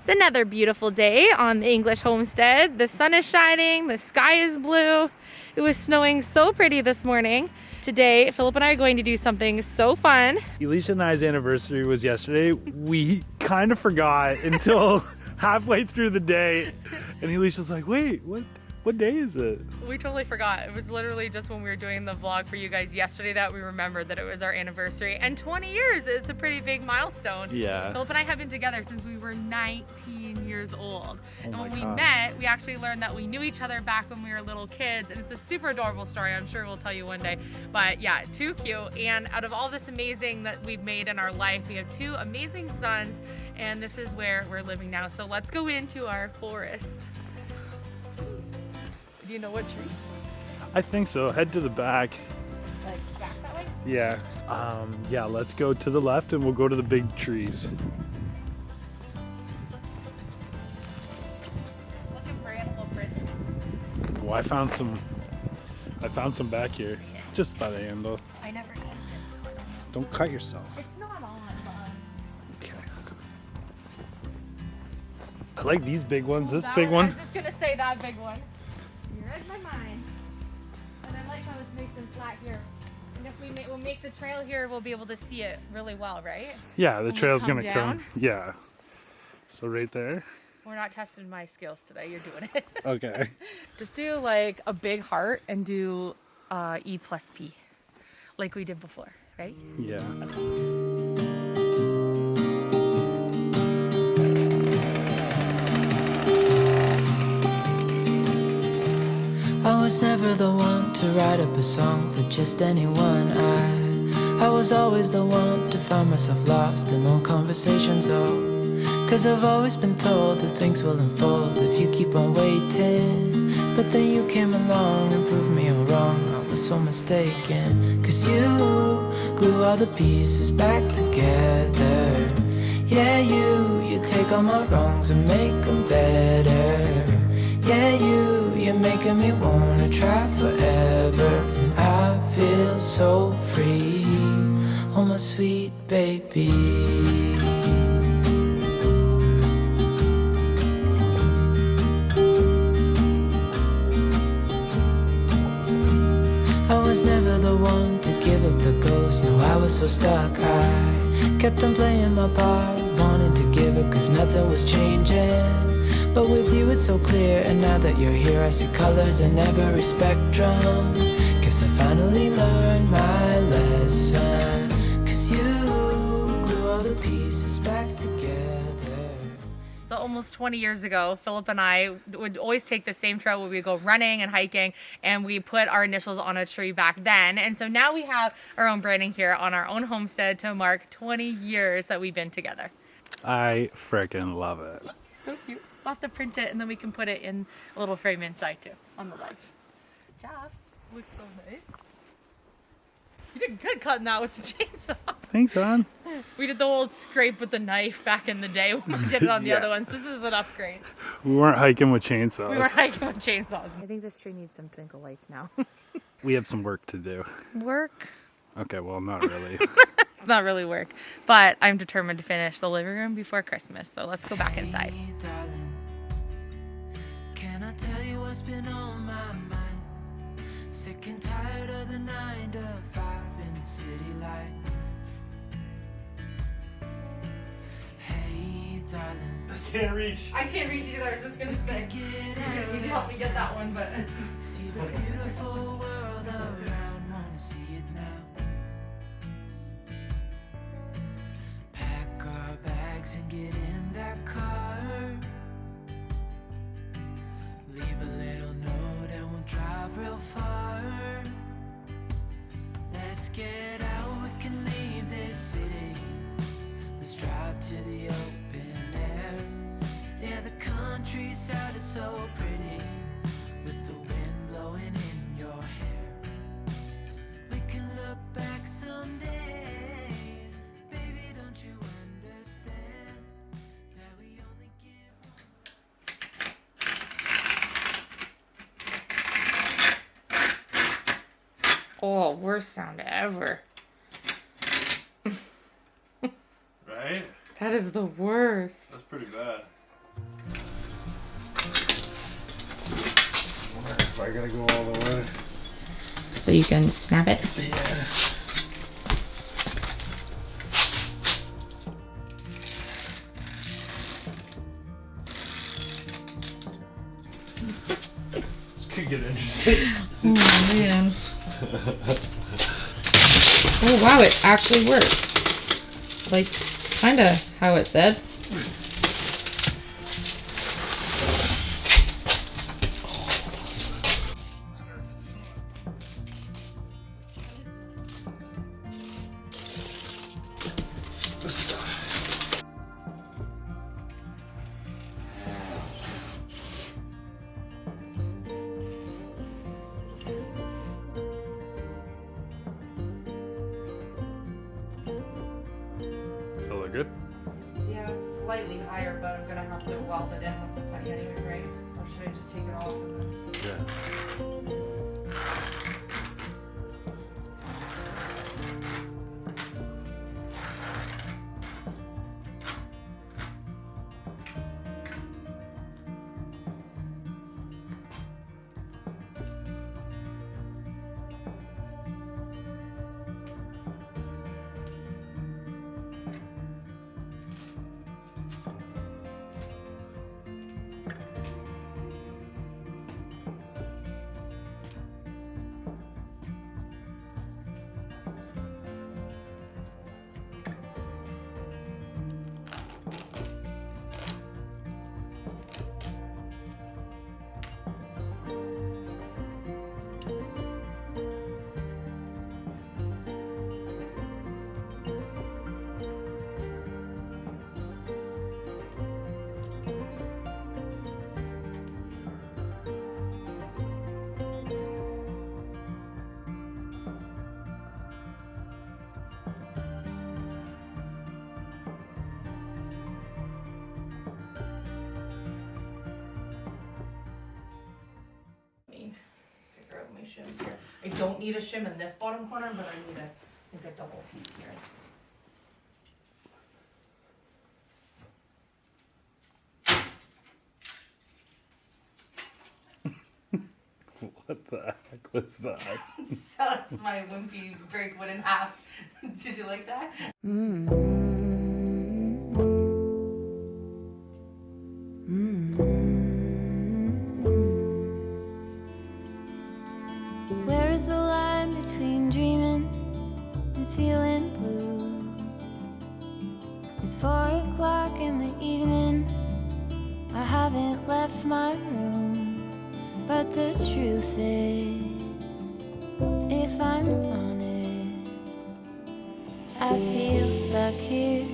It's another beautiful day on the English homestead. The sun is shining, the sky is blue. It was snowing so pretty this morning. Today, Philip and I are going to do something so fun. Elysia and I's anniversary was yesterday. We kind of forgot until halfway through the day. And Elysia's like, wait, what day is it? We totally forgot. It was literally just when we were doing the vlog for you guys yesterday that we remembered that it was our anniversary. And 20 years is a pretty big milestone. Yeah. Philip and I have been together since we were 19 years old. And when we gosh. met, we actually learned that we knew each other back when we were little kids. And it's a super adorable story. I'm sure we'll tell you one day. But yeah, too cute. And out of all this amazing that we've made in our life, we have two amazing sons. And this is where we're living now. So let's go into our forest. Do you know what tree? I think so. Head to the back. Like back that way? Yeah. Yeah, let's go to the left and we'll go to the big trees. Looking for animal prints. Well, I found some back here. Yeah. Just by the handle. I never use it, so I don't know. Don't cut yourself. It's not on, but... Okay. I like these big ones. This That big I one. was just gonna say that big one. You read my mind. And I like how it's nice and flat here. And if we'll make the trail here, we'll be able to see it really well, right? Yeah, the When we trail's come gonna come. down? Yeah. So right there. We're not testing my skills today. You're doing it. Okay. Just do like a big heart and do E plus P, like we did before, right? Yeah. I was never the one to write up a song for just anyone. I was always the one to find myself lost in long conversations. Cause I've always been told that things will unfold if you keep on waiting. But then you came along and proved me all wrong. I was so mistaken. Cause you glue all the pieces back together. Yeah, you take all my wrongs and make them better. Yeah, you're making me wanna try forever. And I feel so free, oh my sweet baby. I was never the one to give up the ghost. No, I was so stuck. I kept on playing my part, wanting to give up cause nothing was changing. But with you it's so clear, and now that you're here I see colors in every spectrum. Guess I finally learned my lesson. Cause you glue all the pieces back together. So almost 20 years ago, Philip and I would always take the same trail where we go running and hiking, and we put our initials on a tree back then. And so now we have our own branding here on our own homestead to mark 20 years that we've been together. I frickin' love it. So cute. We'll have to print it and then we can put it in a little frame inside too, on the ledge. Good job. Looks so nice. You did good cutting that with the chainsaw. Thanks, hon. We did the whole scrape with the knife back in the day when we did it on the Yeah. other ones. This is an upgrade. We weren't hiking with chainsaws. We were hiking with chainsaws. I think this tree needs some twinkle lights now. We have some work to do. Work? Okay, well, not really. It's not really work, but I'm determined to finish the living room before Christmas. So let's go back inside. Hey, darling, can I tell you what's been on my mind? Sick and tired of the 9 to 5 in the city life. Hey, darling, I can't reach. I can't reach either. I was just gonna say. You need to help me get that one, but. see the beautiful world around, wanna see it now. Pack our bags and get in that car. Leave a little note and we'll drive real far. Let's get out, we can leave this city. Let's drive to the open air. Yeah, the countryside is so pretty, with the wind blowing in your hair. We can look back someday. Baby, don't you understand that we only give. Oh, worst sound ever. Right? That is the worst. That's pretty bad. If I gotta go all the way. So you can snap it. Yeah. This could get interesting. Oh man. Oh wow, it actually worked. Like, kinda how it said. This stuff. That look good? Yeah, it's slightly higher, but I'm gonna have to weld it in with the putty anyway, right? Or should I just take it off and then... Yeah. Figure out my shims here. I don't need a shim in this bottom corner, but I need a double piece here. What the heck was that? So that's my wimpy break wood in half. Did you like that? Where is the line between dreaming and feeling blue? It's 4 o'clock in the evening. I haven't left my room, but the truth is, if I'm honest, I feel stuck here